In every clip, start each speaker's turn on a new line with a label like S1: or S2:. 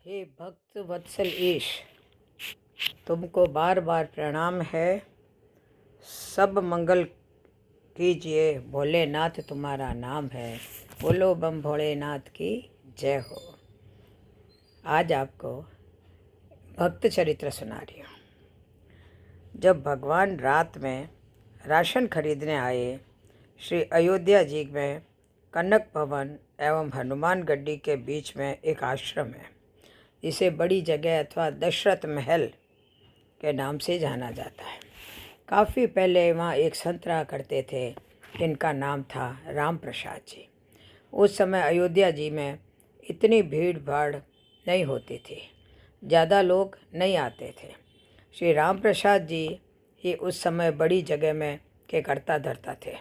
S1: हे भक्त वत्सल ईश, तुमको बार बार प्रणाम है। सब मंगल कीजिए, भोलेनाथ तुम्हारा नाम है। बोलो बम भोलेनाथ की जय हो। आज आपको भक्त चरित्र सुना रही हूँ। जब भगवान रात में राशन खरीदने आए, श्री अयोध्या जी में कनक भवन एवं हनुमान गड्डी के बीच में एक आश्रम है, जिसे बड़ी जगह अथवा दशरथ महल के नाम से जाना जाता है। काफ़ी पहले वहाँ एक संत रहा करते थे, जिनका नाम था राम प्रसाद जी। उस समय अयोध्या जी में इतनी भीड़ भाड़ नहीं होती थी, ज़्यादा लोग नहीं आते थे। श्री राम प्रसाद जी ही उस समय बड़ी जगह में के कर्ता धर्ता थे।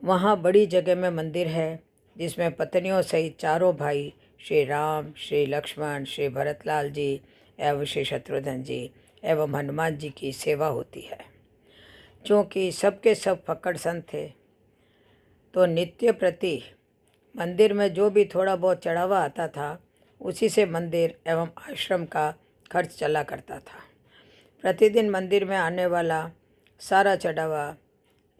S1: वहाँ बड़ी जगह में मंदिर है, जिसमें पत्नियों सहित चारों भाई श्री राम, श्री लक्ष्मण, श्री भरतलाल जी एवं श्री शत्रुघ्न जी एवं हनुमान जी की सेवा होती है। क्योंकि सबके सब फक्कड़ संत थे, तो नित्य प्रति मंदिर में जो भी थोड़ा बहुत चढ़ावा आता था, उसी से मंदिर एवं आश्रम का खर्च चला करता था। प्रतिदिन मंदिर में आने वाला सारा चढ़ावा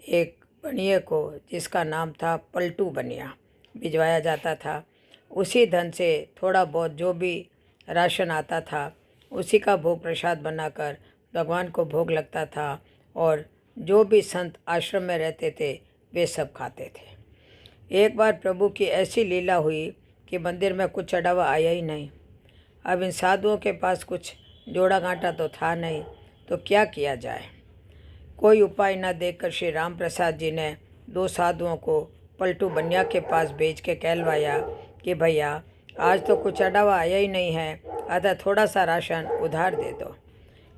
S1: एक बनिए को, जिसका नाम था पलटू बनिया, भिजवाया जाता था। उसी धन से थोड़ा बहुत जो भी राशन आता था, उसी का भोग प्रसाद बनाकर भगवान को भोग लगता था, और जो भी संत आश्रम में रहते थे वे सब खाते थे। एक बार प्रभु की ऐसी लीला हुई कि मंदिर में कुछ चढ़ावा आया ही नहीं। अब इन साधुओं के पास कुछ जोड़ा गांठा तो था नहीं, तो क्या किया जाए। कोई उपाय न देखकर श्री राम प्रसाद जी ने दो साधुओं को पलटू बनिया के पास भेज के कहलवाया कि भैया, आज तो कुछ चढ़ावा आया ही नहीं है, अतः थोड़ा सा राशन उधार दे दो,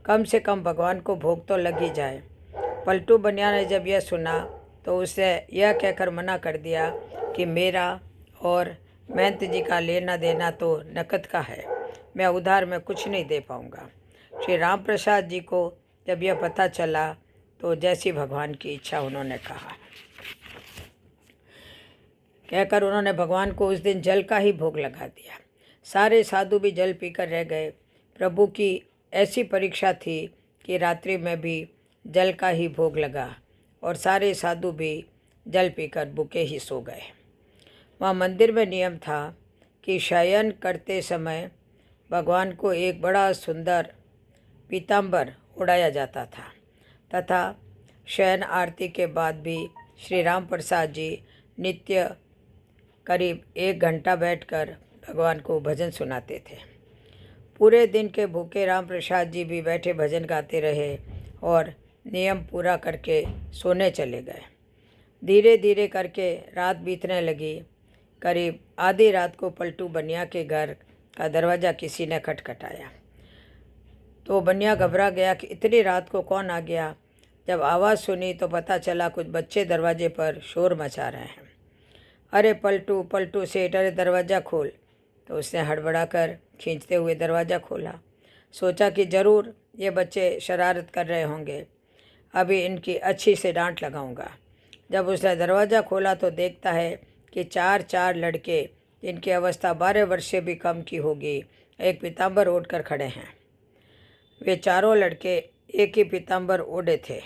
S1: कम से कम भगवान को भोग तो लग ही जाए। पलटू बनिया ने जब यह सुना तो उसे यह कहकर मना कर दिया कि मेरा और महंत जी का लेना देना तो नकद का है, मैं उधार में कुछ नहीं दे पाऊँगा। श्री राम प्रसाद जी को जब यह पता चला तो जैसी भगवान की इच्छा उन्होंने कहा, कहकर उन्होंने भगवान को उस दिन जल का ही भोग लगा दिया। सारे साधु भी जल पीकर रह गए। प्रभु की ऐसी परीक्षा थी कि रात्रि में भी जल का ही भोग लगा, और सारे साधु भी जल पीकर भूखे ही सो गए। वहाँ मंदिर में नियम था कि शयन करते समय भगवान को एक बड़ा सुंदर पीताम्बर उड़ाया जाता था, तथा शयन आरती के बाद भी श्री राम प्रसाद जी नित्य करीब 1 घंटा बैठकर भगवान को भजन सुनाते थे। पूरे दिन के भूखे राम प्रसाद जी भी बैठे भजन गाते रहे और नियम पूरा करके सोने चले गए। धीरे धीरे करके रात बीतने लगी। करीब आधी रात को पलटू बनिया के घर का दरवाज़ा किसी ने खटखटाया, तो बनिया घबरा गया कि इतनी रात को कौन आ गया। जब आवाज़ सुनी तो पता चला कुछ बच्चे दरवाजे पर शोर मचा रहे हैं। अरे पलटू, पलटू सेठ, अरे दरवाज़ा खोल। तो उसने हड़बड़ाकर खींचते हुए दरवाज़ा खोला। सोचा कि ज़रूर ये बच्चे शरारत कर रहे होंगे, अभी इनकी अच्छी से डांट लगाऊंगा। जब उसने दरवाज़ा खोला तो देखता है कि 4 लड़के, जिनकी अवस्था 12 वर्ष से भी कम की होगी, एक पीताम्बर ओढ़ कर खड़े हैं। वे चारों लड़के एक ही पीताम्बर ओढ़े थे।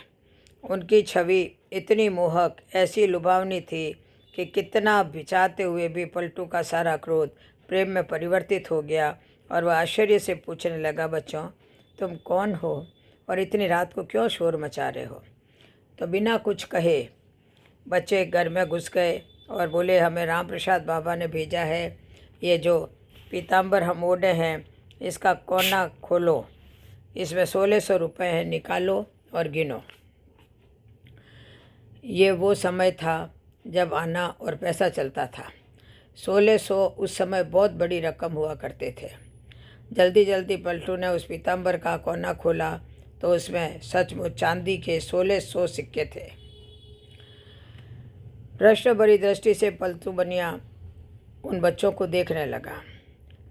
S1: उनकी छवि इतनी मोहक, ऐसी लुभावनी थी कि कितना बिचाते हुए भी पलटू का सारा क्रोध प्रेम में परिवर्तित हो गया, और वह आश्चर्य से पूछने लगा, बच्चों, तुम कौन हो और इतनी रात को क्यों शोर मचा रहे हो। तो बिना कुछ कहे बच्चे घर में घुस गए और बोले, हमें राम प्रसाद बाबा ने भेजा है, ये जो पीताम्बर हम ओढ़े हैं इसका कोना खोलो, इसमें 1600 रुपये हैं, निकालो और गिनो। ये वो समय था जब आना और पैसा चलता था। 1600 उस समय बहुत बड़ी रकम हुआ करते थे। जल्दी जल्दी पलटू ने उस पीताम्बर का कोना खोला तो उसमें सचमुच चांदी के 1600 सिक्के थे। प्रश्न भरी दृष्टि से पलटू बनिया उन बच्चों को देखने लगा।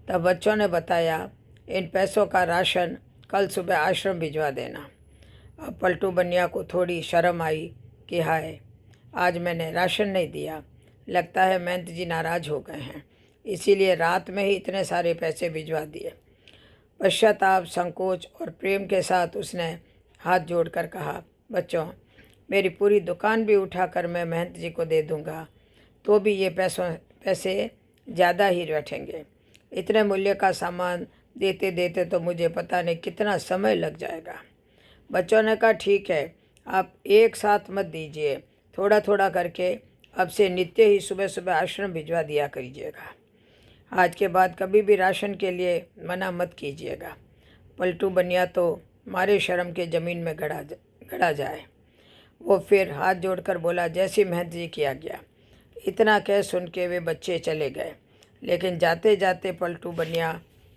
S1: तब बच्चों ने बताया, इन पैसों का राशन कल सुबह आश्रम भिजवा देना। अब पलटू बनिया को थोड़ी शर्म आई कि हाय, आज मैंने राशन नहीं दिया, लगता है महंत जी नाराज़ हो गए हैं। इसीलिए रात में ही इतने सारे पैसे भिजवा दिए। पश्चाताप, संकोच और प्रेम के साथ उसने हाथ जोड़कर कहा, बच्चों, मेरी पूरी दुकान भी उठाकर मैं महंत जी को दे दूंगा तो भी ये पैसे ज़्यादा ही बैठेंगे। इतने मूल्य का सामान देते देते तो मुझे पता नहीं कितना समय लग जाएगा। बच्चों ने कहा, ठीक है, आप एक साथ मत दीजिए, थोड़ा थोड़ा करके अब से नित्य ही सुबह सुबह आश्रम भिजवा दिया करिएगा। आज के बाद कभी भी राशन के लिए मना मत कीजिएगा। पलटू बनिया तो मारे शर्म के ज़मीन में गड़ा जाए। वो फिर हाथ जोड़कर बोला, जैसी महंत जी किया गया। इतना कह सुन के वे बच्चे चले गए, लेकिन जाते जाते पलटू बनिया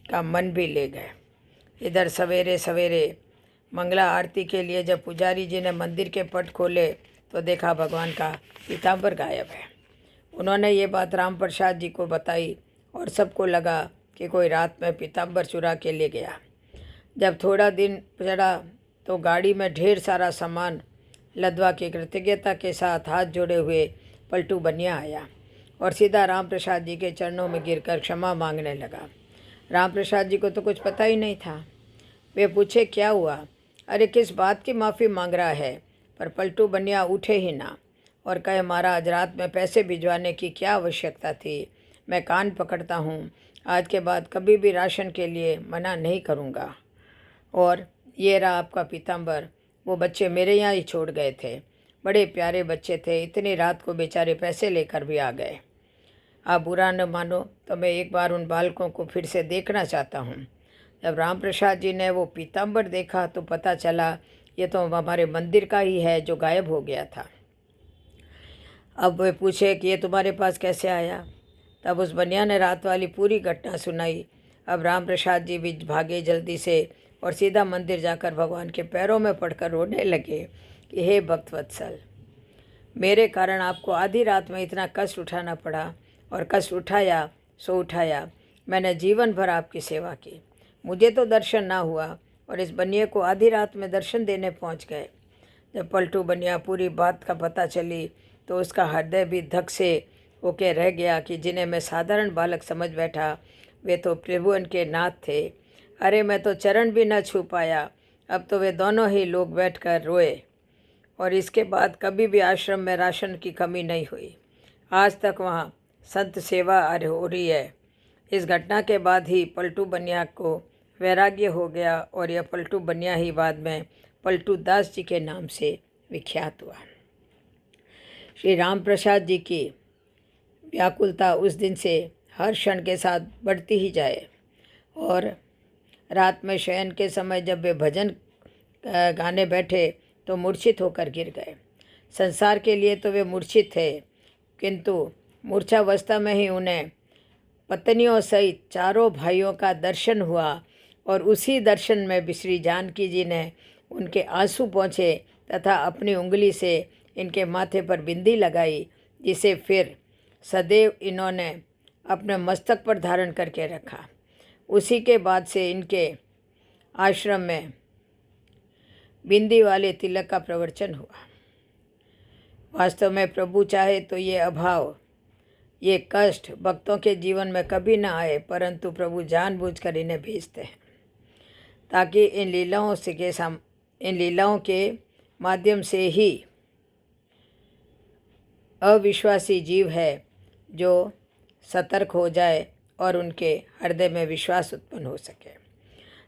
S1: का मन भी ले गए। इधर सवेरे सवेरे मंगला आरती के लिए जब पुजारी जी ने मंदिर के पट खोले तो देखा भगवान का पीताम्बर गायब है। उन्होंने ये बात राम प्रसाद जी को बताई और सबको लगा कि कोई रात में पीताम्बर चुरा के ले गया। जब थोड़ा दिन चढ़ा तो गाड़ी में ढेर सारा सामान लदवा के कृतज्ञता के साथ हाथ जोड़े हुए पलटू बनिया आया और सीधा राम प्रसाद जी के चरणों में गिरकर क्षमा मांगने लगा। राम प्रसाद जी को तो कुछ पता ही नहीं था। वे पूछे, क्या हुआ? अरे किस बात की माफ़ी मांग रहा है? पर पलटू बनिया उठे ही ना और कहे, महाराज, रात में पैसे भिजवाने की क्या आवश्यकता थी? मैं कान पकड़ता हूँ, आज के बाद कभी भी राशन के लिए मना नहीं करूँगा। और ये रहा आपका पीताम्बर। वो बच्चे मेरे यहाँ ही छोड़ गए थे, बड़े प्यारे बच्चे थे, इतनी रात को बेचारे पैसे लेकर भी आ गए। आप बुरा न मानो तो मैं एक बार उन बालकों को फिर से देखना चाहता हूँ। जब राम प्रसाद जी ने वो पीताम्बर देखा तो पता चला ये तो हमारे मंदिर का ही है जो गायब हो गया था। अब वे पूछे कि ये तुम्हारे पास कैसे आया? तब उस बनिया ने रात वाली पूरी घटना सुनाई। अब राम प्रसाद जी भी भागे जल्दी से और सीधा मंदिर जाकर भगवान के पैरों में पड़कर रोने लगे कि हे भक्त वत्सल, मेरे कारण आपको आधी रात में इतना कष्ट उठाना पड़ा और कष्ट उठाया सो उठाया। मैंने जीवन भर आपकी सेवा की, मुझे तो दर्शन ना हुआ और इस बनिए को आधी रात में दर्शन देने पहुंच गए। जब पलटू बनिया पूरी बात का पता चली तो उसका हृदय भी धक से होके रह गया कि जिन्हें मैं साधारण बालक समझ बैठा वे तो त्रिभुवन के नाथ थे। अरे मैं तो चरण भी न छू पाया। अब तो वे दोनों ही लोग बैठकर रोए और इसके बाद कभी भी आश्रम में राशन की कमी नहीं हुई। आज तक वहाँ संत सेवा हो रही है। इस घटना के बाद ही पलटू बनिया को वैराग्य हो गया और यह पलटू बनिया ही बाद में पलटू दास जी के नाम से विख्यात हुआ। श्री राम प्रसाद जी की व्याकुलता उस दिन से हर क्षण के साथ बढ़ती ही जाए और रात में शयन के समय जब वे भजन गाने बैठे तो मूर्छित होकर गिर गए। संसार के लिए तो वे मूर्छित थे, किंतु मूर्छावस्था में ही उन्हें पत्नियों सहित चारों भाइयों का दर्शन हुआ और उसी दर्शन में श्री जानकी जी ने उनके आंसू पोंछे तथा अपनी उंगली से इनके माथे पर बिंदी लगाई, जिसे फिर सदैव इन्होंने अपने मस्तक पर धारण करके रखा। उसी के बाद से इनके आश्रम में बिंदी वाले तिलक का प्रवचन हुआ। वास्तव में प्रभु चाहे तो ये अभाव, ये कष्ट भक्तों के जीवन में कभी न आए, परंतु प्रभु जानबूझकर इन्हें भेजते हैं ताकि इन लीलाओं के माध्यम से ही अविश्वासी जीव है जो सतर्क हो जाए और उनके हृदय में विश्वास उत्पन्न हो सके।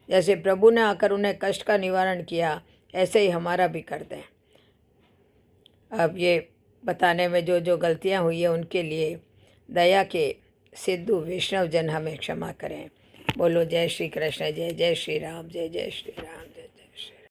S1: जैसे प्रभु ने आकर उन्हें कष्ट का निवारण किया, ऐसे ही हमारा भी कर दें। अब ये बताने में जो जो गलतियां हुई है उनके लिए दया के सिद्धू वैष्णव जन हमें क्षमा करें। बोलो जय श्री कृष्ण, जय जय श्री राम, जय जय श्री राम, जय जय श्री राम।